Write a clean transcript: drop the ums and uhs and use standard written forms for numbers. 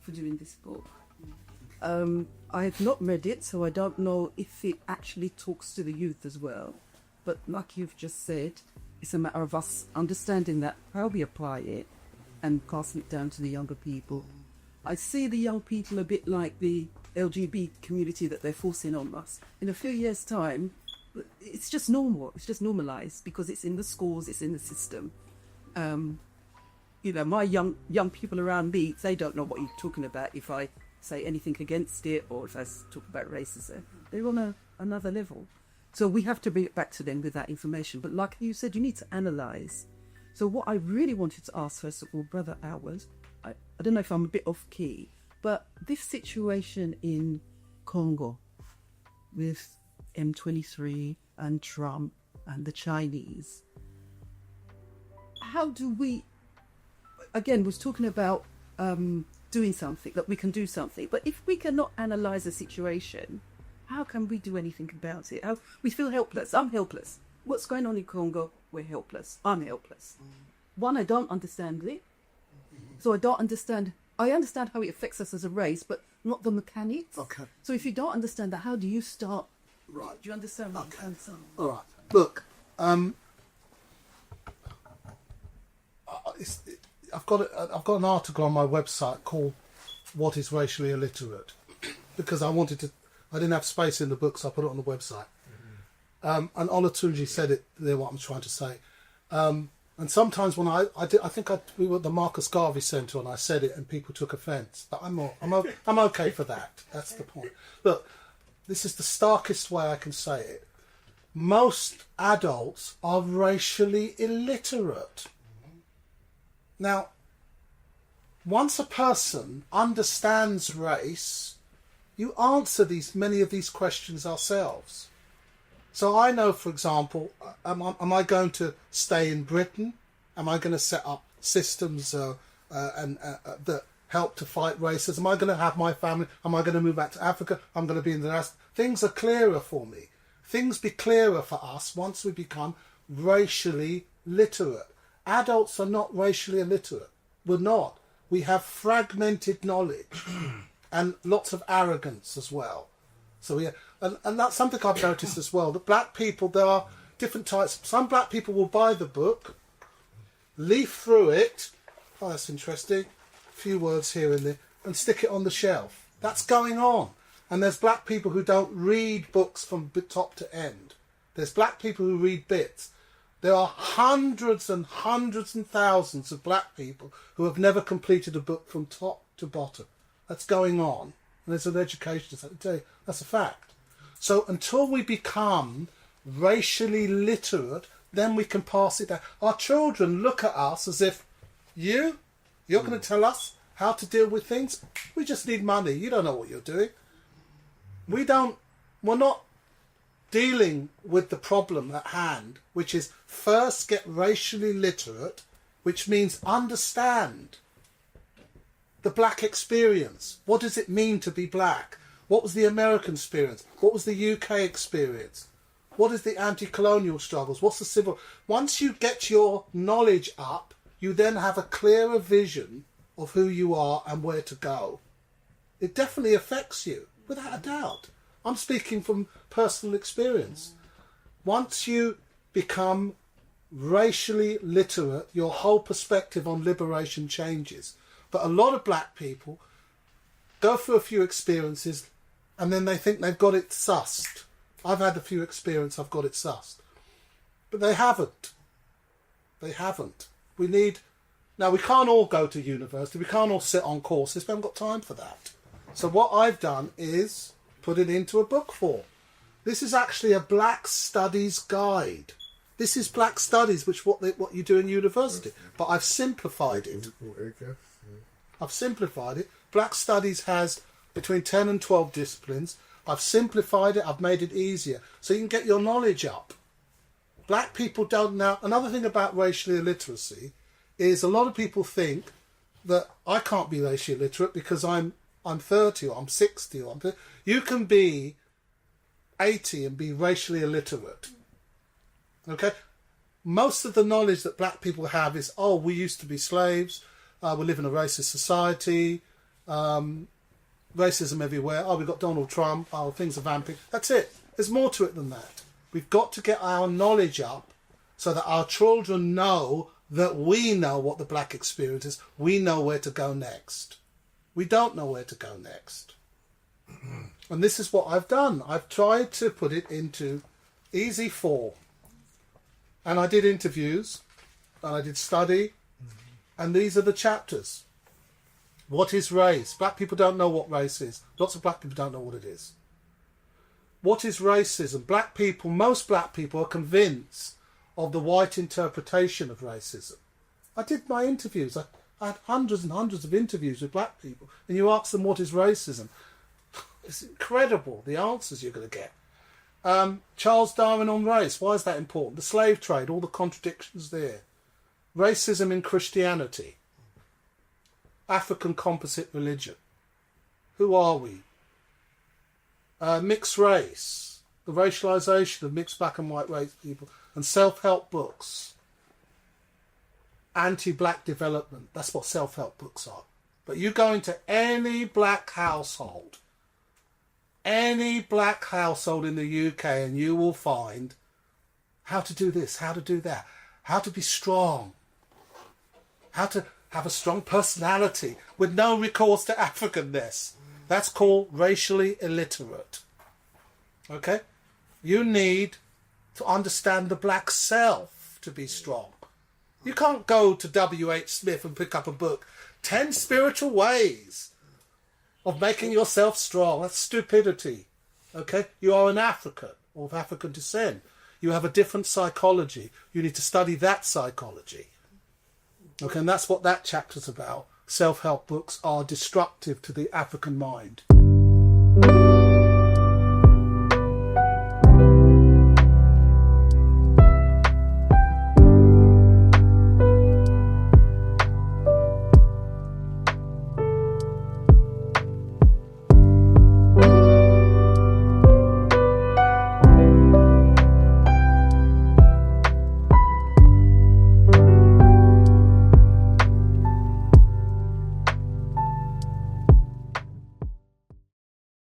for doing this book. I have not read it, so I don't know if it actually talks to the youth as well. But like you've just said, it's a matter of us understanding that, how we apply it, and passing it down to the younger people. I see the young people a bit like the LGBT community that they're forcing on us. In a few years' time, it's just normal. It's just normalised because it's in the schools, it's in the system. My young people around me, they don't know what you're talking about if I say anything against it or if I talk about racism. They're on another level. So we have to bring it back to them with that information. But like you said, you need to analyse. So what I really wanted to ask, first of all, Brother Hours, I don't know if I'm a bit off key, but this situation in Congo with M23 and Trump and the Chinese, how do we, again, was talking about doing something, that we can do something. But if we cannot analyse the situation, how can we do anything about it? We feel helpless. I'm helpless. What's going on in Congo? We're helpless. I'm helpless. One, I don't understand it. So I understand how it affects us as a race, but not the mechanics. Okay. So if you don't understand that, how do you start? Right. Do you understand what I'm saying? All right. Look, I've got an article on my website called "What is Racially Illiterate," because I didn't have space in the book, so I put it on the website. And Olatunji said it there. What I'm trying to say. And sometimes when we were at the Marcus Garvey Centre and I said it and people took offence, but I'm okay for that. That's the point. Look, this is the starkest way I can say it. Most adults are racially illiterate. Now, once a person understands race, you answer many of these questions ourselves. So I know, for example, am I going to stay in Britain? Am I going to set up systems that help to fight racism? Am I going to have my family? Am I going to move back to Africa? I'm going to be in the rest. Things are clearer for me. Things be clearer for us once we become racially literate. Adults are not racially illiterate. We're not. We have fragmented knowledge and lots of arrogance as well. So and that's something I've noticed as well, that black people, there are different types. Some black people will buy the book, leaf through it, oh, that's interesting, a few words here and there, and stick it on the shelf. That's going on. And there's black people who don't read books from top to end. There's black people who read bits. There are hundreds and hundreds and thousands of black people who have never completed a book from top to bottom. That's going on. And there's an education, that's a fact. So until we become racially literate, then we can pass it down. Our children look at us as if, you're going to tell us how to deal with things? We just need money. You don't know what you're doing. We're not dealing with the problem at hand, which is first get racially literate, which means understand the black experience. What does it mean to be black? What was the American experience? What was the UK experience? What is the anti-colonial struggles? What's the civil... Once you get your knowledge up, you then have a clearer vision of who you are and where to go. It definitely affects you, without a doubt. I'm speaking from personal experience. Once you become racially literate, your whole perspective on liberation changes. But a lot of black people go through a few experiences and then they think they've got it sussed. I've had a few experiences, I've got it sussed. But they haven't. They haven't. Now, we can't all go to university. We can't all sit on courses. We haven't got time for that. So what I've done is put it into a book form. This is actually a Black Studies guide. This is Black Studies, which what you do in university. But I've simplified it. I've simplified it. Black Studies has between 10 and 12 disciplines. I've simplified it. I've made it easier. So you can get your knowledge up. Black people don't know. Another thing about racial illiteracy is a lot of people think that I can't be racially illiterate because I'm 30 or I'm 60 or I'm 30. You can be 80 and be racially illiterate. Okay? Most of the knowledge that black people have is, we used to be slaves, we live in a racist society, Racism everywhere. Oh, we've got Donald Trump. Oh, things are vamping. That's it. There's more to it than that. We've got to get our knowledge up so that our children know that we know what the black experience is. We know where to go next. We don't know where to go next. And this is what I've done. I've tried to put it into easy form. And I did interviews, and I did study, and these are the chapters. What is race? Black people don't know what race is. Lots of black people don't know what it is. What is racism? Black people, most black people are convinced of the white interpretation of racism. I did my interviews. I had hundreds and hundreds of interviews with black people, and you ask them what is racism. It's incredible the answers you're going to get. Charles Darwin on race. Why is that important? The slave trade, all the contradictions there. Racism in Christianity. African composite religion. Who are we? Mixed race. The racialization of mixed black and white race people. And self-help books. Anti-black development. That's what self-help books are. But you go into any black household in the UK, and you will find how to do this, how to do that, how to be strong, how to have a strong personality with no recourse to Africanness. That's called racially illiterate. Okay? You need to understand the black self to be strong. You can't go to W.H. Smith and pick up a book, 10 Spiritual Ways of Making Yourself Strong. That's stupidity. Okay? You are an African or of African descent. You have a different psychology. You need to study that psychology. Okay, and that's what that chapter's about. Self-help books are destructive to the African mind.